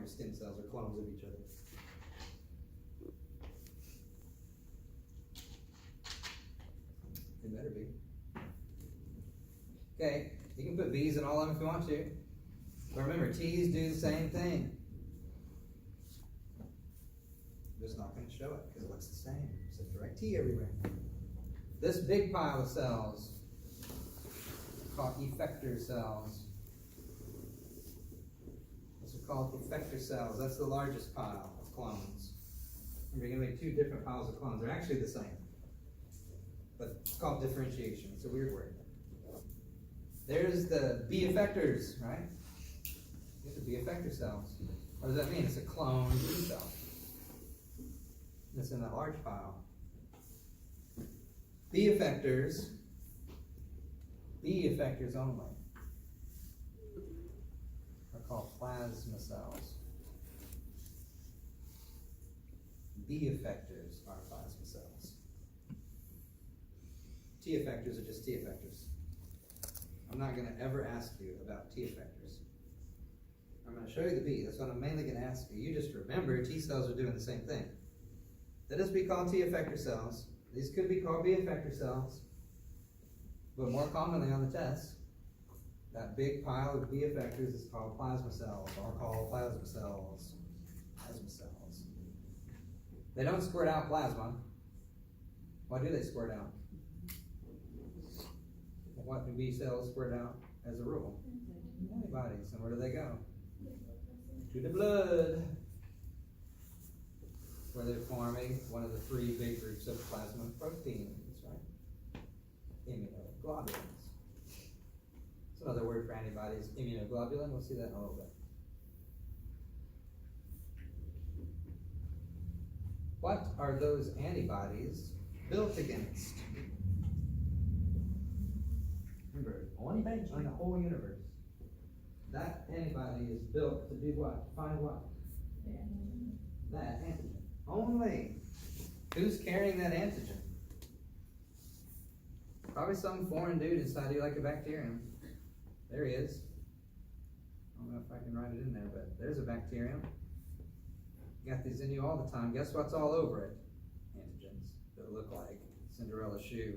your stem cells are clones of each other. They better be. Okay, you can put B's in all of them if you want to. But remember, T's do the same thing. I'm just not going to show it because it looks the same. It's a direct T everywhere. This big pile of cells called effector cells. Those are called effector cells. That's the largest pile of clones. Remember, you're going to make two different piles of clones. They're actually the same, but it's called differentiation. It's a weird word. There's the B effectors, right? These are B effector cells. What does that mean? It's a clone B cell. It's in that large pile. B effectors only are called plasma cells. B effectors are plasma cells. T effectors are just T effectors. I'm not going to ever ask you about T effectors. I'm going to show you the B. That's what I'm mainly going to ask you. You just remember T cells are doing the same thing. Let us be called T effector cells. These could be called B effector cells. But more commonly on the test, that big pile of B effectors is called plasma cells, or called plasma cells. Plasma cells. They don't squirt out plasma. Why do they squirt out? What do B cells squirt out as a rule? Antibodies. And where do they go? To the blood, where they're forming one of the three big groups of plasma proteins, right? Immunoglobulins. It's another word for antibodies, immunoglobulin. We'll see that in a little bit. What are those antibodies built against? Remember, only bench on the whole universe. That antibody is built to do what? Find what? That antigen. Only. Who's carrying that antigen? Probably some foreign dude inside you like a bacterium. There he is. I don't know if I can write it in there, but there's a bacterium. You got these in you all the time. Guess what's all over it? Antigens that look like Cinderella's shoe.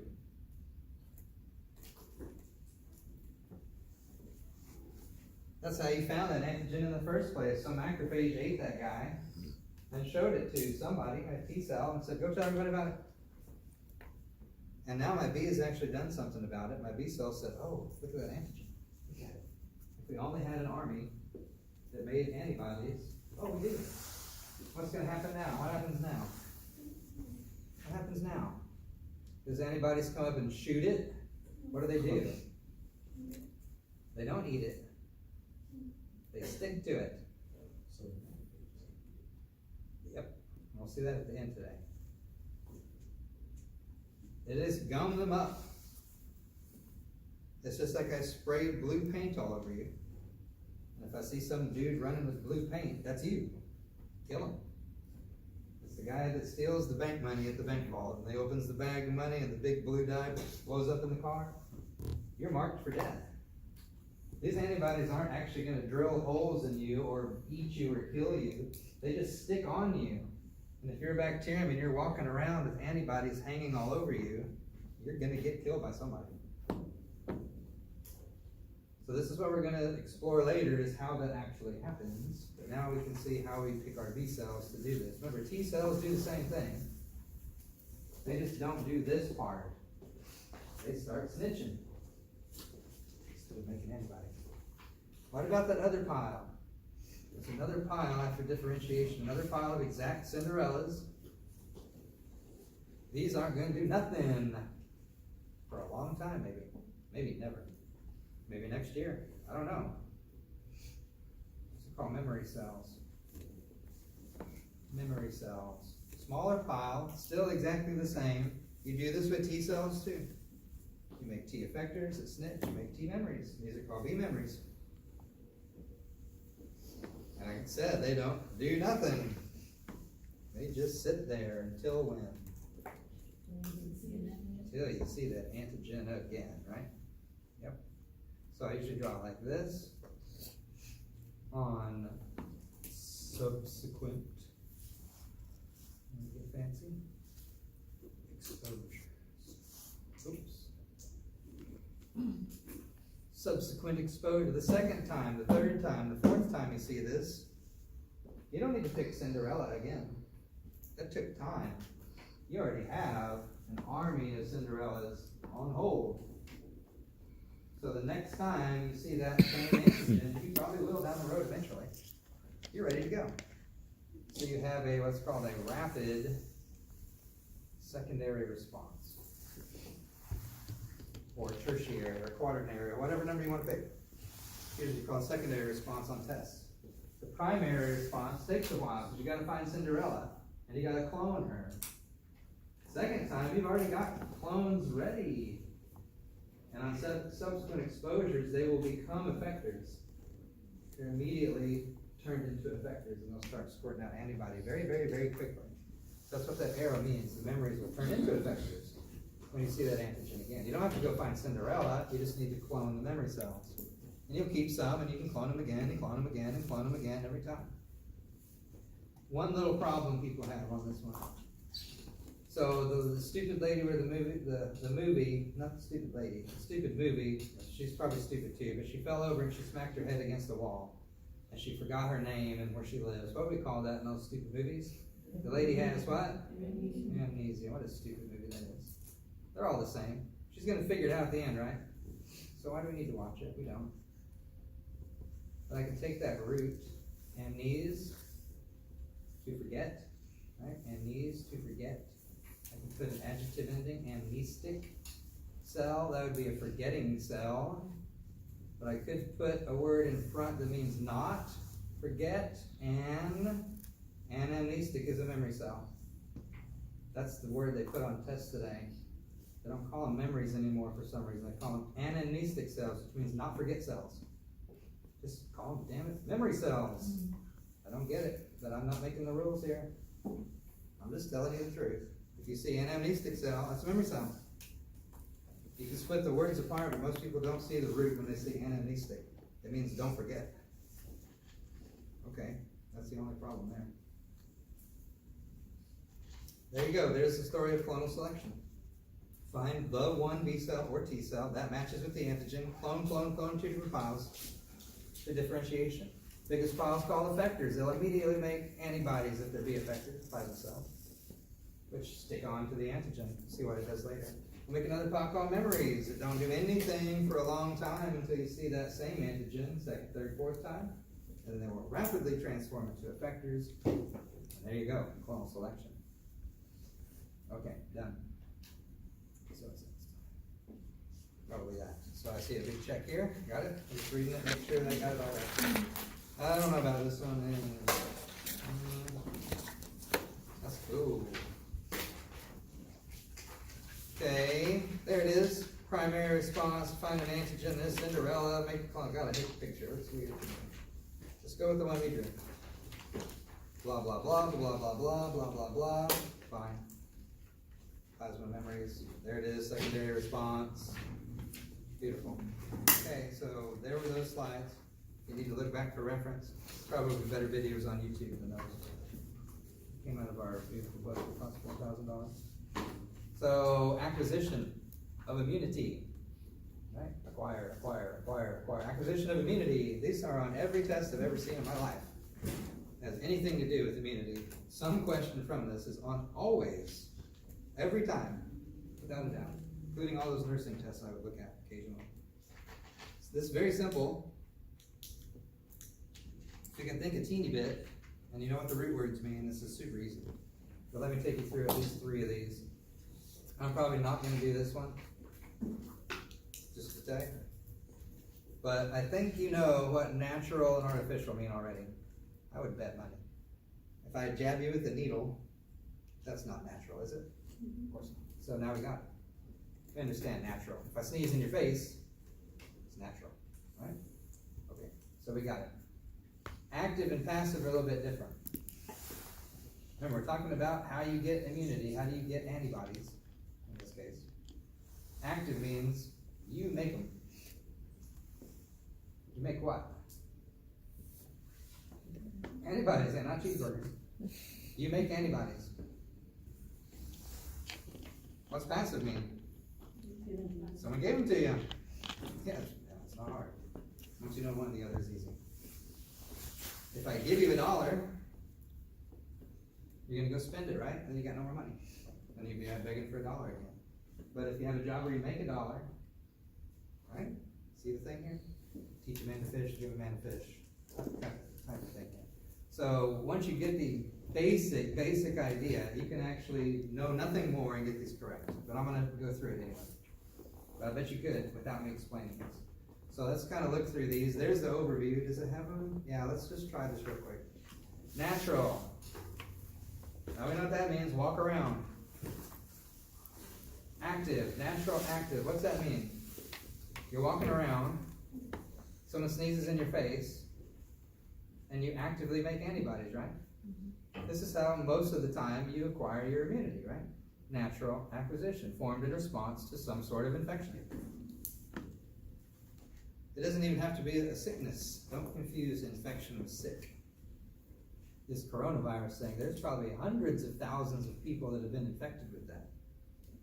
That's how you found that antigen in the first place. Some macrophage ate that guy and showed it to somebody, a T cell, and said, go tell everybody about it. And now my B has actually done something about it. My B cell said, oh, look at that antigen. Look at it. If we only had an army that made antibodies, oh, we did. What's going to happen now? What happens now? What happens now? Does antibodies come up and shoot it? What do? They don't eat it. They stick to it. Yep. We'll see that at the end today. It is gum them up. It's just like I sprayed blue paint all over you. And if I see some dude running with blue paint, that's you. Kill him. It's the guy that steals the bank money at the bank vault, and he opens the bag of money and the big blue dye blows up in the car. You're marked for death. These antibodies aren't actually going to drill holes in you or eat you or kill you. They just stick on you. And if you're a bacterium and you're walking around with antibodies hanging all over you, you're going to get killed by somebody. So this is what we're going to explore later, is how that actually happens. But now we can see how we pick our B cells to do this. Remember, T cells do the same thing. They just don't do this part. They start snitching instead of making antibodies. What about that other pile? There's another pile after differentiation, another pile of exact Cinderellas. These aren't going to do nothing for a long time, maybe. Maybe never. Maybe next year. I don't know. These are called memory cells. Memory cells. Smaller pile, still exactly the same. You do this with T cells too. You make T effectors that snitch, you make T memories. These are called B memories. And like I said, they don't do nothing. They just sit there until when? Until you see that antigen again, right? Yep. So I usually draw it like this on subsequent, get fancy, exposures. Oops. Subsequent exposure, the second time, the third time, the fourth time you see this, you don't need to pick Cinderella again. That took time. You already have an army of Cinderellas on hold. So the next time you see that same antigen, you probably will down the road eventually. You're ready to go. So you have a, what's called a rapid secondary response. Or tertiary, or quaternary, or whatever number you want to pick. Usually called secondary response on tests. The primary response takes a while, because you gotta find Cinderella, and you gotta clone her. Second time, you've already got clones ready. And on subsequent exposures, they will become effectors. They're immediately turned into effectors, and they'll start squirting out antibody very, very, very quickly. So that's what that arrow means. The memories will turn into effectors when you see that antigen again. You don't have to go find Cinderella, you just need to clone the memory cells. And you'll keep some, and you can clone them again, and clone them again, and clone them again every time. One little problem people have on this one. So the stupid lady where the movie, not the stupid lady, the stupid movie, she's probably stupid too, but she fell over and she smacked her head against the wall. And she forgot her name and where she lives. What do we call that in those stupid movies? The lady has what? Amnesia. What a stupid movie that is. They're all the same. She's going to figure it out at the end, right? So why do we need to watch it? We don't. But I can take that root, amnes, to forget, right? Amnes, to forget. I can put an adjective ending, amnestic cell. That would be a forgetting cell. But I could put a word in front that means not, forget, and amnestic is a memory cell. That's the word they put on tests today. They don't call them memories anymore for some reason. They call them anamnestic cells, which means not forget cells. Just call them, damn it, memory cells. I don't get it, but I'm not making the rules here. I'm just telling you the truth. If you see anamnestic cell, that's a memory cell. You can split the words apart, but most people don't see the root when they see anamnestic. It means don't forget. Okay, that's the only problem there. There you go, there's the story of clonal selection. Find the one B cell or T cell that matches with the antigen, clone, clone, clone, two different files. The differentiation. Biggest files called effectors. They'll immediately make antibodies if they're B effectors by themselves, which stick on to the antigen. See what it does later. We'll make another file called memories that don't do anything for a long time until you see that same antigen, second, third, fourth time, and then they will rapidly transform into effectors. And there you go, clonal selection. Okay, done. So it's probably that. So I see a big check here. Got it? I'm just reading it, make sure they got it all right. I don't know about this one. That's cool. Okay, there it is. Primary response, find an antigen, this Cinderella, make a clone. God, I hate the picture. Let's see. Just go with the one we drew. Blah, blah, blah, blah, blah, blah, blah, blah, blah. Fine. Plasma memories. There it is, secondary response. Beautiful. Okay, so there were those slides. You need to look back for reference. Probably better videos on YouTube than those. Came out of our beautiful budget, cost $4,000. So, acquisition of immunity. Right? Acquire, acquire, acquire, acquire. Acquisition of immunity. These are on every test I've ever seen in my life. It has anything to do with immunity. Some question from this is on always, every time, without a doubt, including all those nursing tests I would look at occasionally. So this is very simple. If you can think a teeny bit, and you know what the root words mean, this is super easy. But let me take you through at least 3 of these. I'm probably not going to do this one, just to tell you. But I think you know what natural and artificial mean already. I would bet money. If I jab you with a needle, that's not natural, is it? Of course not. So now we got it. You understand natural. If I sneeze in your face, it's natural, right? Okay, so we got it. Active and passive are a little bit different. Remember, we're talking about how you get immunity, how do you get antibodies, in this case. Active means you make them. You make what? Antibodies, and not cheeseburgers. You make antibodies. What's passive mean? Someone gave them to you. Yeah, it's not hard. Once you know one, the other is easy. If I give you $1, you're gonna go spend it, right? And then you got no more money. Then you'll be begging for $1 again. But if you have a job where you make $1, right? See the thing here? Teach a man to fish, give a man a fish. Type of thing. So once you get the basic idea, you can actually know nothing more and get these correct. But I'm gonna go through it anyway. But I bet you could without me explaining this. So let's kind of look through these. There's the overview. Does it have them? Yeah, let's just try this real quick. Natural. Now we know what that means. Walk around. Active. Natural active. What's that mean? You're walking around. Someone sneezes in your face. And you actively make antibodies, right? This is how most of the time you acquire your immunity, right? Natural acquisition, formed in response to some sort of infection. It doesn't even have to be a sickness. Don't confuse infection with sick. This coronavirus thing, there's probably hundreds of thousands of people that have been infected with that.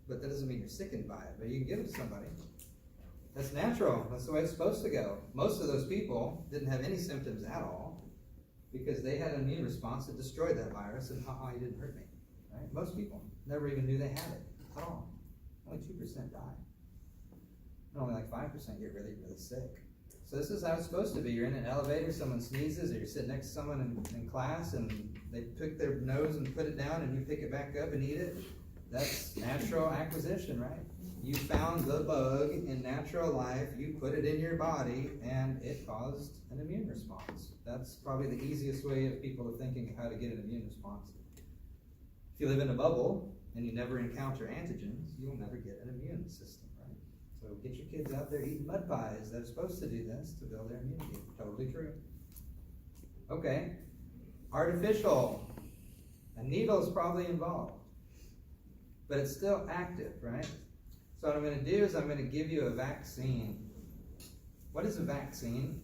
But that doesn't mean you're sickened by it, but you can give it to somebody. That's natural. That's the way it's supposed to go. Most of those people didn't have any symptoms at all because they had an immune response that destroyed that virus, and you didn't hurt me. Right? Most people never even knew they had it at all. Only 2% die. And only like 5% get really, really sick. So this is how it's supposed to be. You're in an elevator, someone sneezes, or you're sitting next to someone in class, and they pick their nose and put it down, and you pick it back up and eat it. That's natural acquisition, right? You found the bug in natural life, you put it in your body, and it caused an immune response. That's probably the easiest way of people thinking how to get an immune response. If you live in a bubble and you never encounter antigens, you'll never get an immune system, right? So get your kids out there eating mud pies. They're supposed to do this to build their immunity. Totally true. Okay. Artificial. A needle is probably involved, but it's still active, right? So what I'm going to do is I'm going to give you a vaccine. What is a vaccine?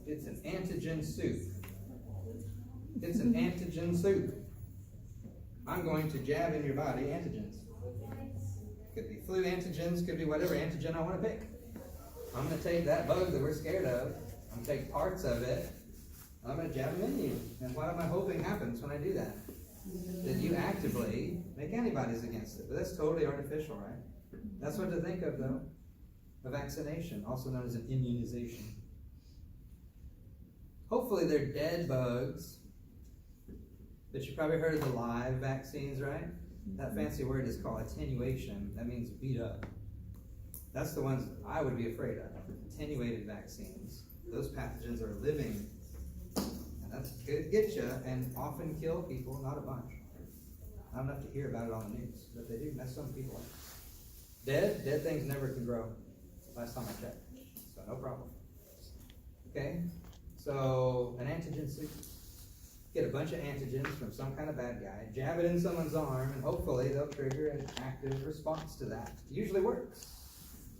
It's an antigen soup. It's an antigen soup. I'm going to jab in your body antigens. Could be flu antigens, could be whatever antigen I want to pick. I'm going to take that bug that we're scared of, I'm going to take parts of it, and I'm going to jab them in you. And what am I hoping happens when I do that? That you actively make antibodies against it. But that's totally artificial, right? That's what to think of, though. A vaccination, also known as an immunization. Hopefully they're dead bugs, but you probably heard of the live vaccines, right? That fancy word is called attenuation. That means beat up. That's the ones I would be afraid of. Attenuated vaccines. Those pathogens are living. That could get you and often kill people, not a bunch. Not enough to hear about it on the news, but they do mess some people up. Dead things never can grow. Last time I checked, so no problem. Okay, so an antigen soup. Get a bunch of antigens from some kind of bad guy, jab it in someone's arm, and hopefully they'll trigger an active response to that. It usually works.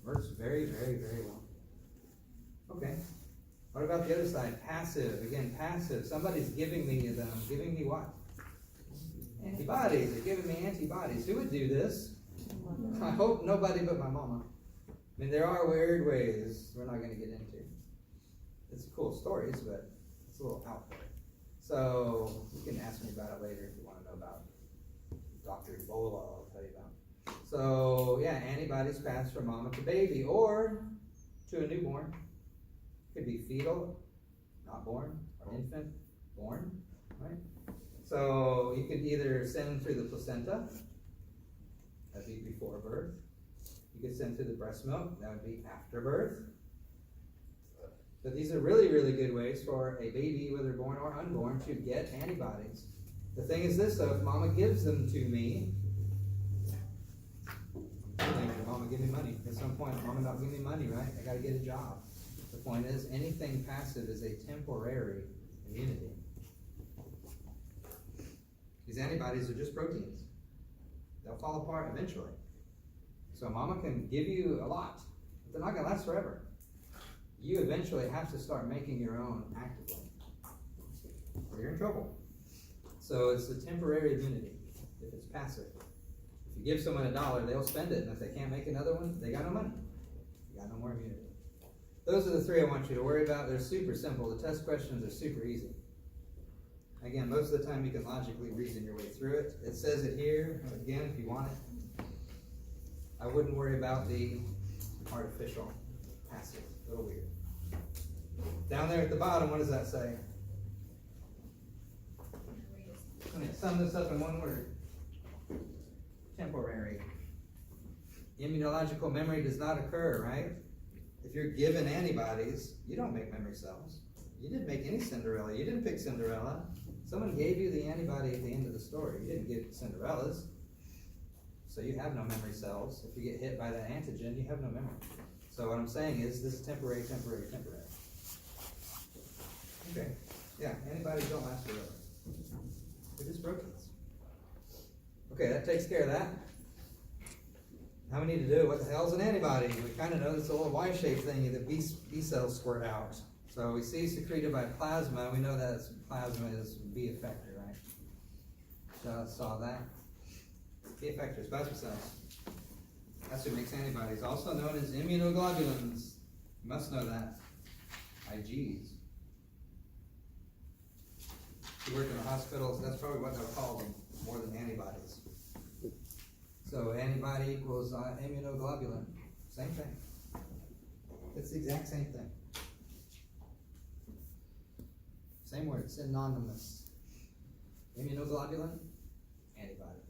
Works very, very, very well. Okay. What about the other side? Passive. Again, passive. Somebody's giving me them. Giving me what? Antibodies. They're giving me antibodies. Who would do this? I hope nobody but my mama. I mean, there are weird ways we're not going to get into. It's cool stories, but it's a little out there. So you can ask me about it later if you want to know about Dr. Ebola. I'll tell you about. So yeah, antibodies pass from mama to baby or to a newborn. Could be fetal, not born, or infant, born, right? So you could either send through the placenta, that'd be before birth. You could send through the breast milk, that would be after birth. But these are really, really good ways for a baby, whether born or unborn, to get antibodies. The thing is this, though, if mama gives them to me, mama give me money. At some point, mama not give me money, right? I gotta get a job. The point is, anything passive is a temporary immunity. These antibodies are just proteins. They'll fall apart eventually. So mama can give you a lot, but they're not going to last forever. You eventually have to start making your own actively. you're in trouble. So it's the temporary immunity if it's passive. If you give someone $1, they'll spend it, and if they can't make another one, they got no money. You got no more immunity. Those are the three I want you to worry about. They're super simple. The test questions are super easy. Again, most of the time you can logically reason your way through it. It says it here, again, if you want it. I wouldn't worry about the artificial passive. A little weird. Down there at the bottom, what does that say? I'm going to sum this up in one word. Temporary. Immunological memory does not occur, right? If you're given antibodies, you don't make memory cells. You didn't make any Cinderella. You didn't pick Cinderella. Someone gave you the antibody at the end of the story. You didn't get Cinderella's. So you have no memory cells. If you get hit by that antigen, you have no memory. So what I'm saying is this is temporary, temporary, temporary. Okay. Yeah, antibodies don't last forever. They're just proteins. Okay, that takes care of that. Now we need to do what the hell's an antibody? We kind of know this little Y-shaped thing that B cells squirt out. So we see secreted by plasma. We know that plasma is B effector, right? So saw that. B effectors, plasma cells. That's what makes antibodies. Also known as immunoglobulins. You must know that. IGs. If you work in the hospitals, that's probably what they'll call them, more than antibodies. So antibody equals immunoglobulin. Same thing. It's the exact same thing. Same word, synonymous. Immunoglobulin, antibody.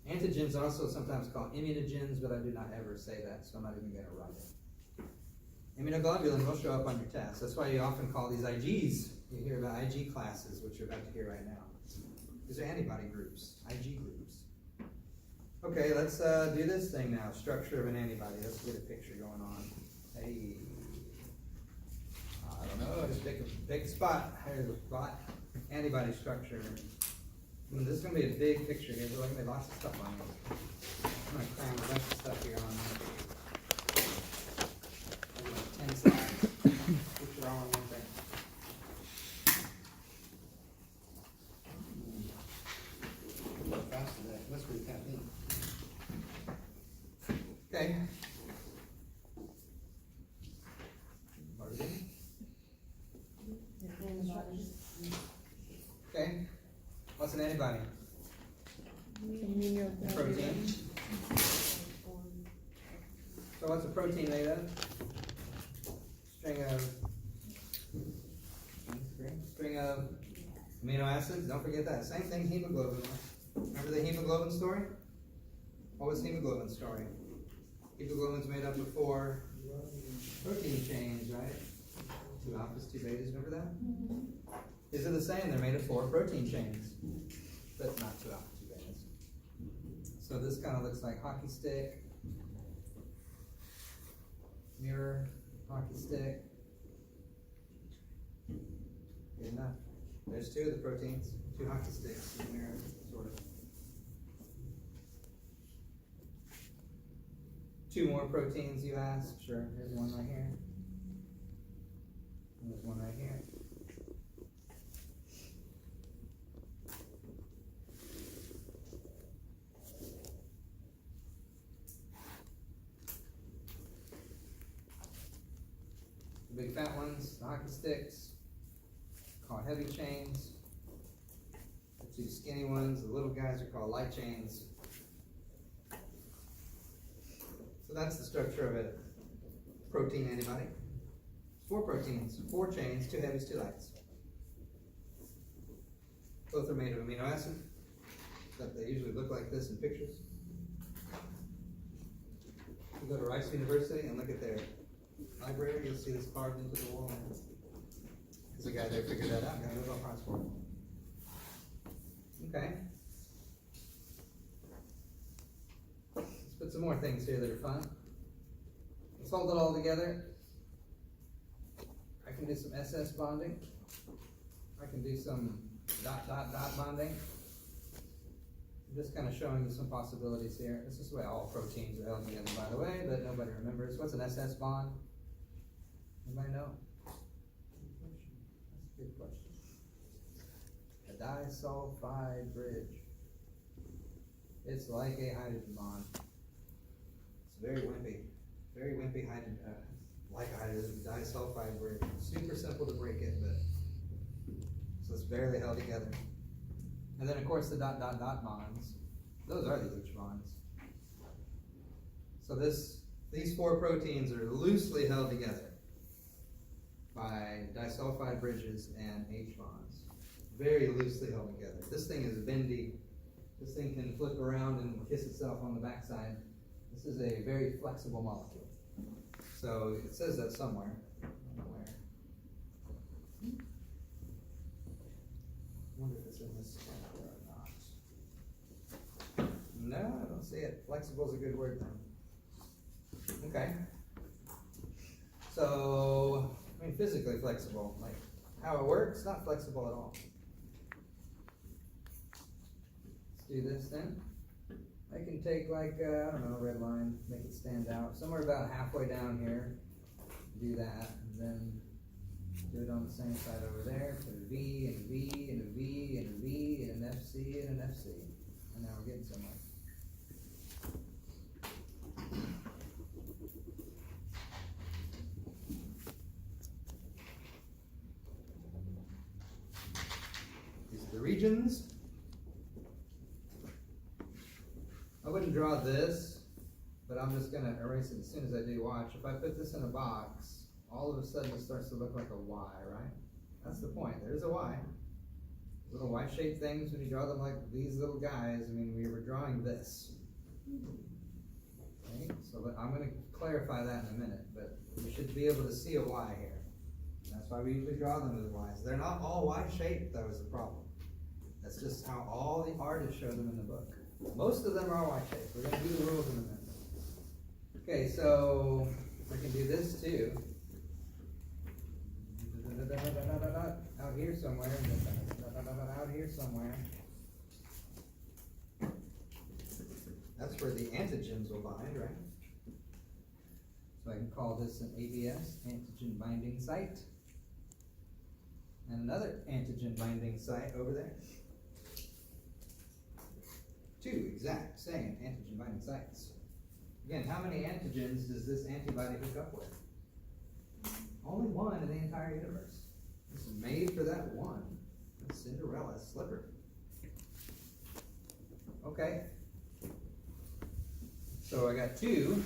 Antigens are also sometimes called immunogens, but I do not ever say that, so I'm not even going to write it. Immunoglobulin will show up on your test. That's why you often call these IGs. You hear about IG classes, which you're about to hear right now. These are antibody groups, IG groups. Okay, let's do this thing now. Structure of an antibody. Let's get a picture going on. Hey, I don't know. Just pick a spot. Here's a spot. Antibody structure. This is going to be a big picture here. There's going to be lots of stuff on it. I'm going to cram a bunch of stuff here on there. 10 slides. Picture all on one thing. Faster than that. That's pretty caffeine. Okay. Okay. What's an antibody? A protein. So what's a protein made of? String of amino acids. Don't forget that. Same thing hemoglobin. Remember the hemoglobin story? What was hemoglobin's story? Hemoglobin's made up of 4 protein chains, right? 2 alphas, 2 betas. Remember that? Mm-hmm. These are the same. They're made of 4 protein chains, but not 2 alphas, 2 betas. So this kind of looks like hockey stick, mirror, hockey stick. Good enough. There's 2 of the proteins, 2 hockey sticks in the mirror, sort of. 2 more proteins, you asked? Sure. There's one right here. And there's one right here. The big fat ones, the hockey sticks, called heavy chains. The 2 skinny ones, the little guys, are called light chains. So that's the structure of a protein antibody. 4 proteins, 4 chains, 2 heavies, 2 lights. Both are made of amino acid, except they usually look like this in pictures. You go to Rice University and look at their library, you'll see this carved into the wall. There's a guy there figured that out, got a Nobel Prize for it. Okay. Put some more things here that are fun. Let's hold it all together. I can do some SS bonding. I can do some ... bonding. I'm just kind of showing you some possibilities here. This is the way all proteins are held together, by the way, but nobody remembers. What's an SS bond? Anybody know? That's a good question. disulfide bridge. It's like a hydrogen bond. It's very wimpy hydrogen, like a hydrogen disulfide bridge. Super simple to break it, but so it's barely held together. And then of course the dot dot dot bonds. Those are the H bonds. So these four proteins are loosely held together by disulfide bridges and H bonds. Very loosely held together. This thing is bendy. This thing can flip around and kiss itself on the backside. This is a very flexible molecule. So it says that somewhere. I don't know where. I wonder if it's in this chapter or not. No, I don't see it. Flexible is a good word then. Okay. So, I mean, physically flexible. Like, how it works, not flexible at all. Let's do this then. I can take like, I don't know, a red line, make it stand out. Somewhere about halfway down here, do that, and then do it on the same side over there. Put a V and a V and a V and a V and an FC and an FC. And now we're getting somewhere. These are the regions. I wouldn't draw this, but I'm just going to erase it as soon as I do. Watch. If I put this in a box, all of a sudden it starts to look like a Y, right? That's the point. There's a Y. Little Y-shaped things, when you draw them like these little guys, I mean, we were drawing this. Okay, so I'm going to clarify that in a minute, but you should be able to see a Y here. That's why we usually draw them as Ys. They're not all Y-shaped, though, is the problem. That's just how all the artists show them in the book. Most of them are Y-shaped. We're going to do the rules in a minute. Okay, so I can do this too. Out here somewhere. Out here somewhere. That's where the antigens will bind, right? So I can call this an ABS, antigen binding site. And another antigen binding site over there. Two exact same antigen binding sites. Again, how many antigens does this antibody hook up with? Only one in the entire universe. This is made for that one. Cinderella slipper. Okay. So I got two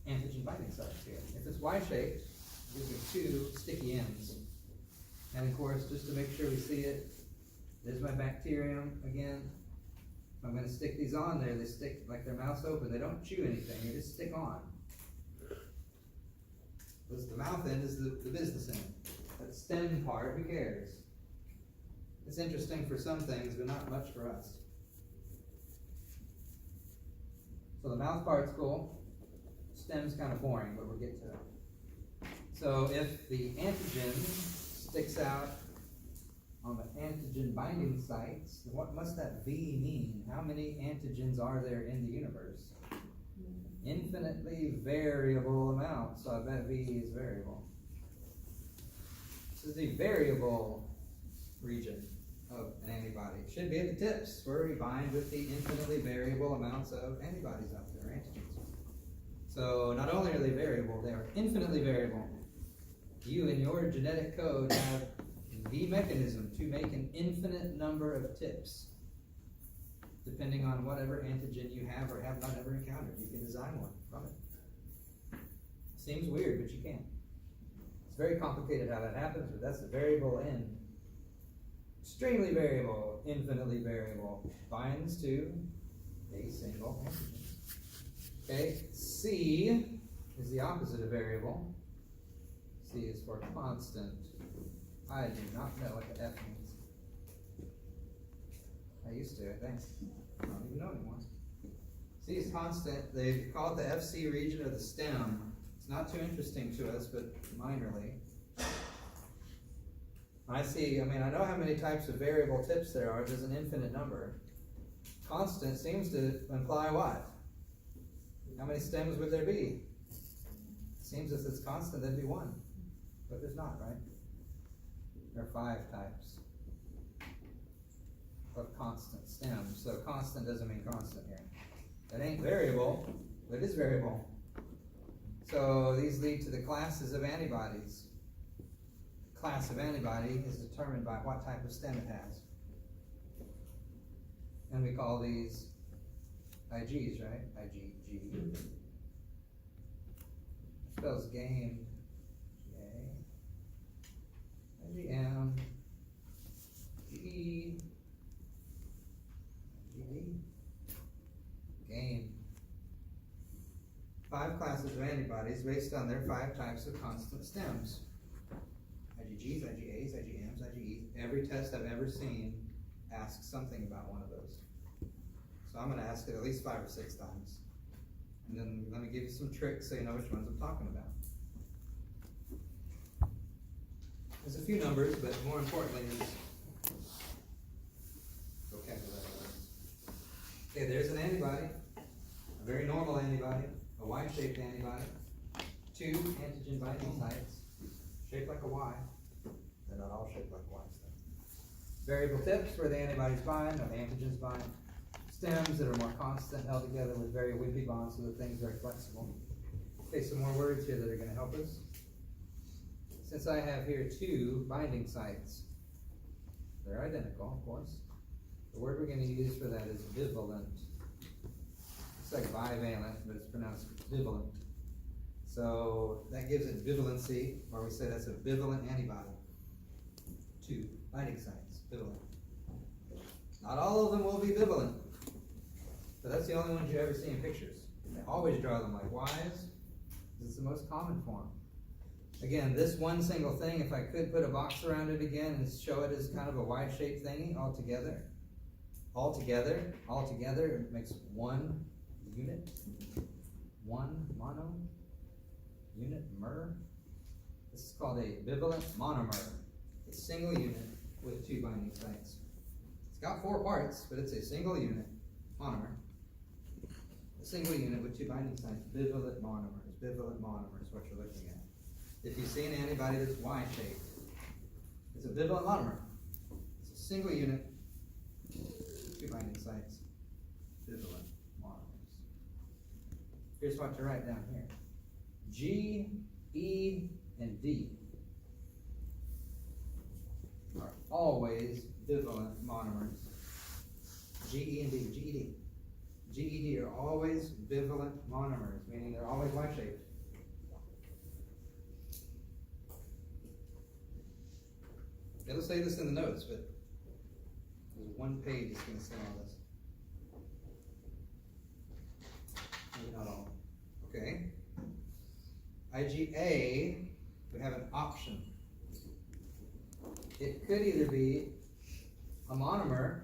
antigen binding sites here. If it's Y-shaped, these are two sticky ends. And of course, just to make sure we see it, there's my bacterium again. If I'm going to stick these on there, they stick like their mouth's open. They don't chew anything, they just stick on. Because the mouth end is the business end. That stem part, who cares? It's interesting for some things, but not much for us. So the mouth part's cool. Stem's kind of boring, but we'll get to it. So if the antigen sticks out on the antigen binding sites, what must that V mean? How many antigens are there in the universe? Infinitely variable amount, so I bet V is variable. This is the variable region of an antibody. It should be at the tips where we bind with the infinitely variable amounts of antibodies out there, antigens. So not only are they variable, they are infinitely variable. You in your genetic code have the mechanism to make an infinite number of tips, depending on whatever antigen you have or have not ever encountered. You can design one from it. Seems weird, but you can. It's very complicated how that happens, but that's the variable N. Extremely variable, infinitely variable, binds to a single antigen. Okay, C is the opposite of variable. C is for constant. I do not know what the F means. I used to, I think. I don't even know anymore. C is constant. They call it the FC region of the stem. It's not too interesting to us, but minorly. I know how many types of variable tips there are. There's an infinite number. Constant seems to imply what? How many stems would there be? Seems if it's constant, there'd be one. But there's not, right? There are 5 types. of constant stems. So constant doesn't mean constant here. It ain't variable, but it is variable. So these lead to the classes of antibodies. The class of antibody is determined by what type of stem it has. And we call these IGs, right? IgG. Spells game. IgM. GE. GD. Game. 5 classes of antibodies based on their 5 types of constant stems. IgGs, IgAs, IgMs, IgEs. Every test I've ever seen asks something about one of those. So I'm going to ask it at least 5 or 6 times. And then let me give you some tricks so you know which ones I'm talking about. There's a few numbers, but more importantly is vocabulary. Okay, there's an antibody, a very normal antibody, a Y-shaped antibody, 2 antigen binding sites, shaped like a Y. They're not all shaped like Ys though. Variable tips where the antibodies bind, or the antigens bind. Stems that are more constant, held together with very wimpy bonds so the thing's very flexible. Okay, some more words here that are going to help us. Since I have here 2 binding sites, they're identical, of course. The word we're going to use for that is bivalent. It's like bivalent, but it's pronounced bivalent. So that gives it bivalency, or we say that's a bivalent antibody. 2 binding sites, bivalent. Not all of them will be bivalent, but that's the only ones you ever see in pictures. They always draw them like Ys. It's the most common form. Again, this one single thing, if I could put a box around it again and show it as kind of a Y-shaped thingy altogether, it makes 1 unit, 1 mono, unit mer. This is called a bivalent monomer. A single unit with 2 binding sites. It's got 4 parts, but it's a single unit monomer. A single unit with 2 binding sites. Bivalent monomers. Bivalent monomer is what you're looking at. If you see an antibody that's Y-shaped, it's a bivalent monomer. It's a single unit, 2 binding sites. Bivalent monomers. Here's what to write down here. G, E, and D are always bivalent monomers. G, E, and D. GED. GED are always bivalent monomers, meaning they're always Y-shaped. It'll say this in the notes, but there's 1 page that's going to say all this. Maybe not all. Okay. IgA, we have an option. It could either be a monomer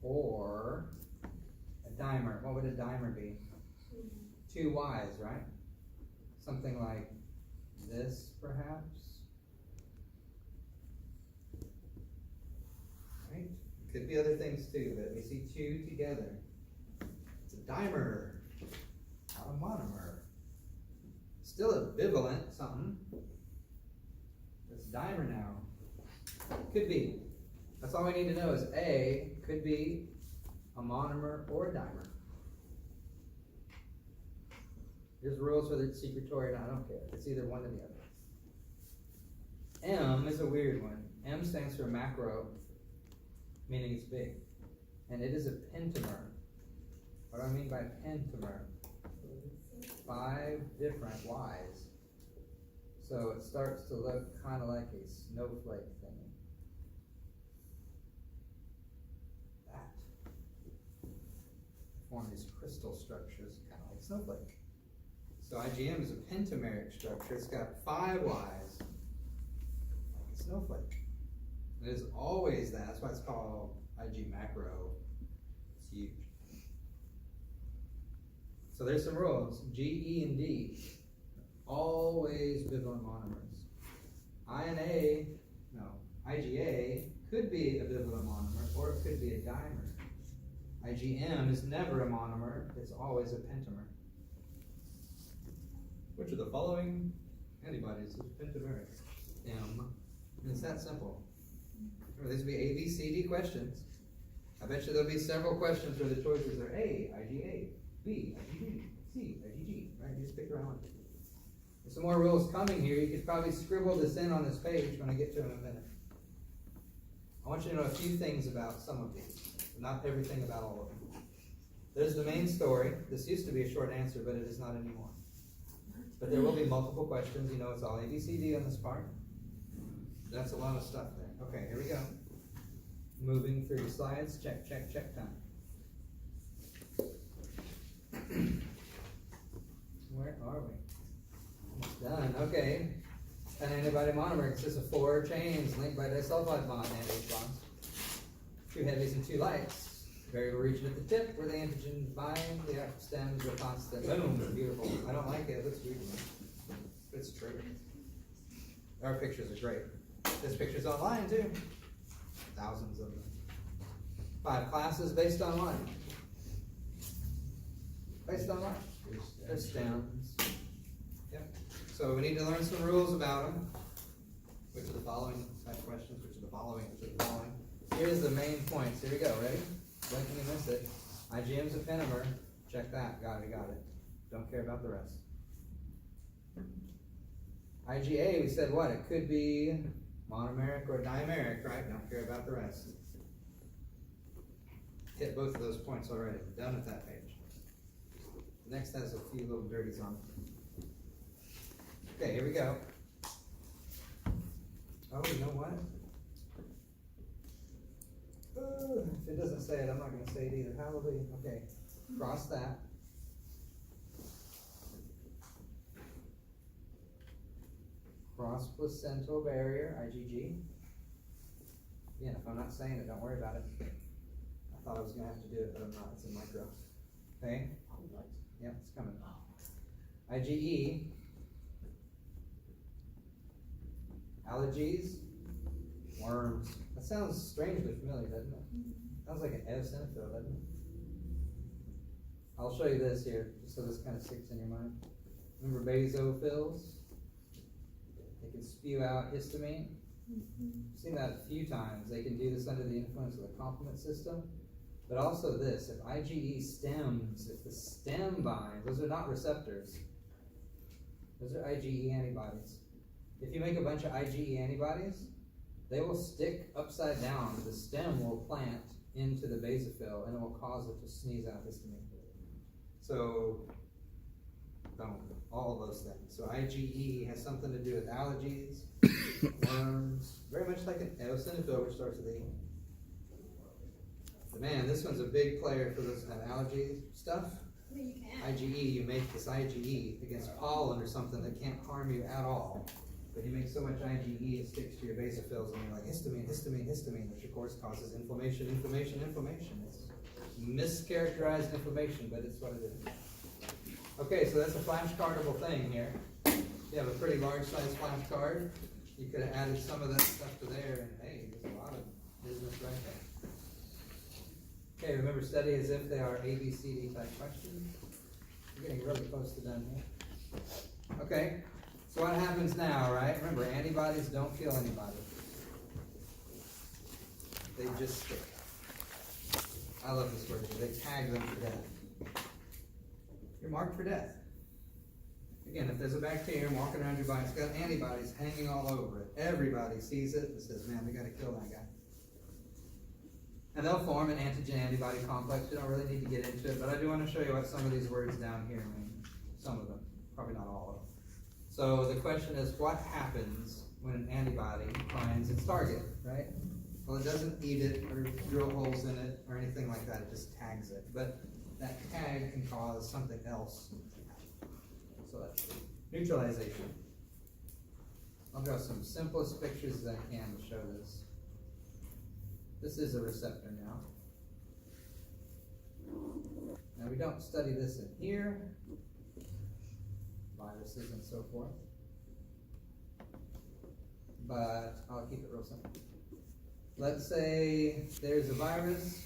or a dimer. What would a dimer be? 2 Ys, right? Something like this, perhaps. Right? Could be other things too, but we see 2 together. It's a dimer, not a monomer. Still a bivalent something. It's dimer now. Could be. That's all we need to know is A could be a monomer or a dimer. There's rules whether it's secretory or not, I don't care. It's either one or the other. M is a weird one. M stands for macro, meaning it's big. And it is a pentamer. What do I mean by pentamer? 5 different Ys. So it starts to look kind of like a snowflake thingy. That. Form these crystal structures, kind of like snowflake. So IgM is a pentameric structure. It's got 5 Ys, like a snowflake. It is always that. That's why it's called Ig macro. It's huge. So there's some rules. G, E, and D, always bivalent monomers. IgA could be a bivalent monomer, or it could be a dimer. IgM is never a monomer, it's always a pentamer. Which of the following antibodies is pentameric? M. And it's that simple. Remember, these will be A, B, C, D questions. I bet you there'll be several questions where the choices are A, IGA, B, IGD, C, IGG, right? You just pick around. There's some more rules coming here. You could probably scribble this in on this page when I get to them in a minute. I want you to know a few things about some of these, not everything about all of them. There's the main story. This used to be a short answer, but it is not anymore. But there will be multiple questions. You know, it's all A, B, C, D on this part. That's a lot of stuff there. Okay, here we go. Moving through the slides. Check, check, check time. Where are we? Almost done. Okay. An antibody monomer consists of 4 chains linked by disulfide bond and H bonds. 2 heavies and 2 lights. Variable region at the tip where the antigens bind. The active stems are constant. Boom. Beautiful. I don't like it. It looks weird. It's true. Our pictures are great. This picture's online too. Thousands of them. 5 classes based on what? Based on what? Their stems. Yep. So we need to learn some rules about them. Which are the following type questions? Which are the following? Which are the following? Here's the main points. Here we go. Ready? Blink and you miss it. IgM's a pentamer. Check that. Got it. Got it. Don't care about the rest. IgA, we said what? It could be monomeric or dimeric, right? Don't care about the rest. Hit both of those points already. Done with that page. The next has a few little dirties on it. Okay, here we go. Oh, you know what? If it doesn't say it, I'm not going to say it either. Hallelujah. Okay, cross that. Cross placental barrier, IgG. Again, if I'm not saying it, don't worry about it. I thought I was going to have to do it, but I'm not. It's in micro. Okay? Yep, it's coming. IgE. Allergies. Worms. That sounds strangely familiar, doesn't it? Sounds like an eosinophil, doesn't it? I'll show you this here, just so this kind of sticks in your mind. Remember basophils? They can spew out histamine. I've seen that a few times. They can do this under the influence of the complement system. But also this, if IgE stems, if the stem binds, those are not receptors. Those are IgE antibodies. If you make a bunch of IgE antibodies, they will stick upside down. The stem will plant into the basophil and it will cause it to sneeze out histamine. So, all of those things. So IgE has something to do with allergies, worms, very much like an eosinophil, which starts with E. But man, this one's a big player for those that have allergy stuff. IgE, you make this IgE against pollen or something that can't harm you at all. But you make so much IgE, it sticks to your basophils, and you're like, histamine, histamine, histamine, which of course causes inflammation, inflammation, inflammation. It's mischaracterized inflammation, but it's what it is. Okay, so that's a flashcardable thing here. You have a pretty large size flashcard. You could have added some of that stuff to there, and hey, there's a lot of business right there. Okay, remember, study as if they are A, B, C, D type questions. We're getting really close to done here. Okay, so what happens now, right? Remember, antibodies don't kill anybody. They just stick. I love this word. They tag them for death. You're marked for death. Again, if there's a bacterium walking around your body, it's got antibodies hanging all over it. Everybody sees it and says, man, we got to kill that guy. And they'll form an antigen-antibody complex. We don't really need to get into it, but I do want to show you what some of these words down here mean. Some of them, probably not all of them. So the question is, what happens when an antibody finds its target, right? Well, it doesn't eat it or drill holes in it or anything like that. It just tags it. But that tag can cause something else. So that's neutralization. I'll draw some simplest pictures as I can to show this. This is a receptor now. Now we don't study this in here. Viruses and so forth. But I'll keep it real simple. Let's say there's a virus.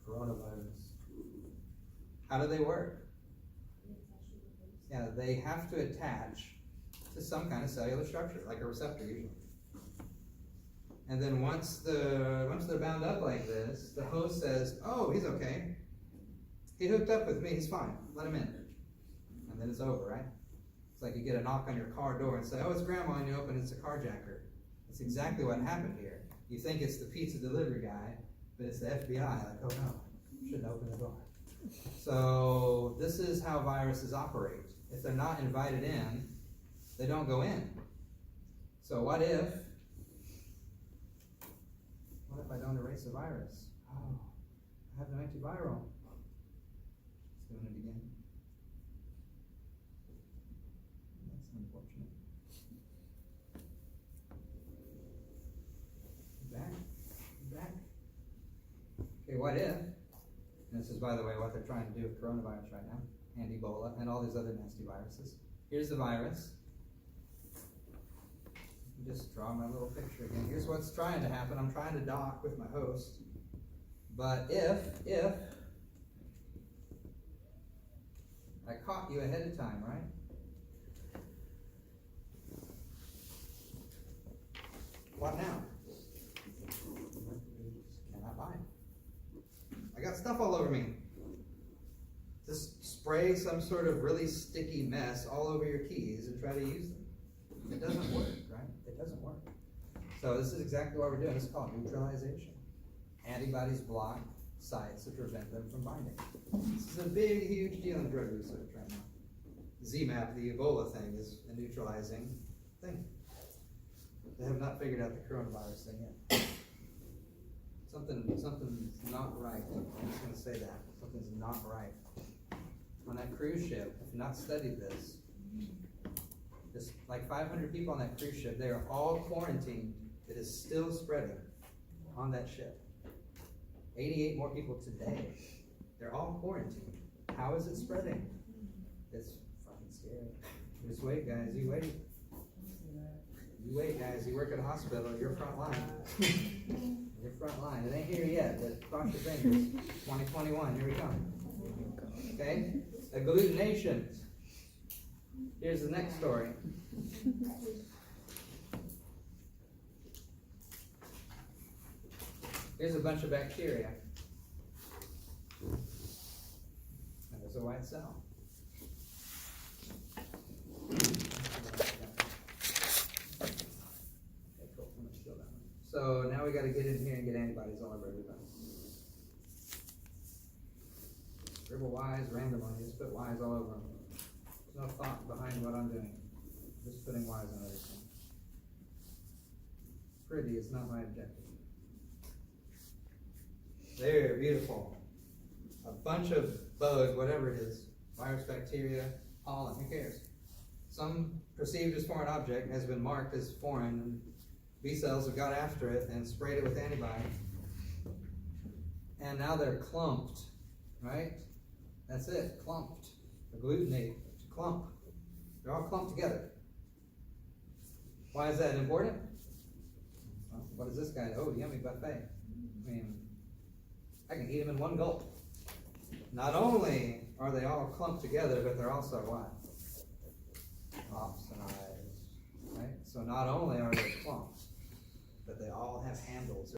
Coronavirus. How do they work? Yeah, they have to attach to some kind of cellular structure, like a receptor usually. And then once they're bound up like this, the host says, oh, he's okay. He hooked up with me, he's fine, let him in. And then it's over, right? It's like you get a knock on your car door and say, oh, it's grandma, and you open, it's a carjacker. That's exactly what happened here. You think it's the pizza delivery guy, but it's the FBI, like, oh no, shouldn't open the door. So this is how viruses operate. If they're not invited in, they don't go in. So what if I don't erase the virus? Oh, I have no antiviral. It's doing it again. That's unfortunate. Back. Okay, what if, and this is, by the way, what they're trying to do with coronavirus right now, and Ebola, and all these other nasty viruses. Here's the virus. Just draw my little picture again. Here's what's trying to happen. I'm trying to dock with my host. But if I caught you ahead of time, right? What now? Cannot buy it. I got stuff all over me. Just spray some sort of really sticky mess all over your keys and try to use them. It doesn't work, right? It doesn't work. So this is exactly what we're doing. This is called neutralization. Antibodies block sites to prevent them from binding. This is a big, huge deal in drug research right now. ZMapp, the Ebola thing, is a neutralizing thing. They have not figured out the coronavirus thing yet. Something's not right. I'm just going to say that. Something's not right. On that cruise ship, if you've not studied this, there's like 500 people on that cruise ship. They are all quarantined. It is still spreading on that ship. 88 more people today. They're all quarantined. How is it spreading? It's fucking scary. Just wait, guys. You wait. You wait, guys. You work at a hospital. You're front line. You're front line. It ain't here yet, but cross your fingers. 2021. Here we come. Okay? Agglutination. Here's the next story. Here's a bunch of bacteria. And there's a white cell. Okay, cool. I'm gonna steal that one. So now we got to get in here and get antibodies all over everybody. Scribble Y's randomly. Just put Y's all over them. There's no thought behind what I'm doing. I'm just putting Y's on everything. Pretty is not my objective. There, beautiful. A bunch of bugs, whatever it is, virus, bacteria, pollen, who cares? Some perceived as foreign object has been marked as foreign, and B cells have got after it and sprayed it with antibody. And now they're clumped, right? That's it, clumped. Agglutinate, clump. They're all clumped together. Why is that important? Well, what is this guy? Oh, yummy buffet. I mean, I can eat them in one gulp. Not only are they all clumped together, but they're also what? Opsonized, right? So not only are they clumped, but they all have handles.